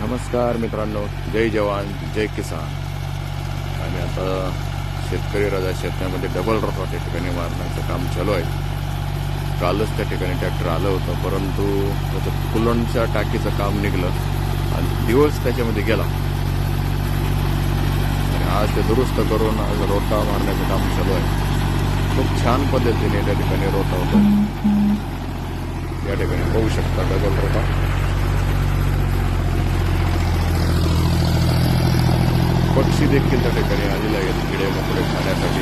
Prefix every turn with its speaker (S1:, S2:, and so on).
S1: नमस्कार मित्रांनो, जय जवान जय किसान. आणि आता शेतकरी राजा शेतामध्ये डबल रोटा त्या ठिकाणी मारण्याचं काम चालू आहे. कालच त्या ठिकाणी ट्रॅक्टर आलं होतं, परंतु त्याचं कुलंडच्या टाकीचं काम निघलं आणि दिवस त्याच्यामध्ये गेला. आणि आज ते दुरुस्त करून आज रोटा मारण्याचं काम चालू आहे. खूप छान पद्धतीने त्या ठिकाणी रोटा होतो. या ठिकाणी पाहू शकता डबल रोटा. पक्षी देखील त्या ठिकाणी आलेले आहेत किडे मकोडे खाण्यासाठी.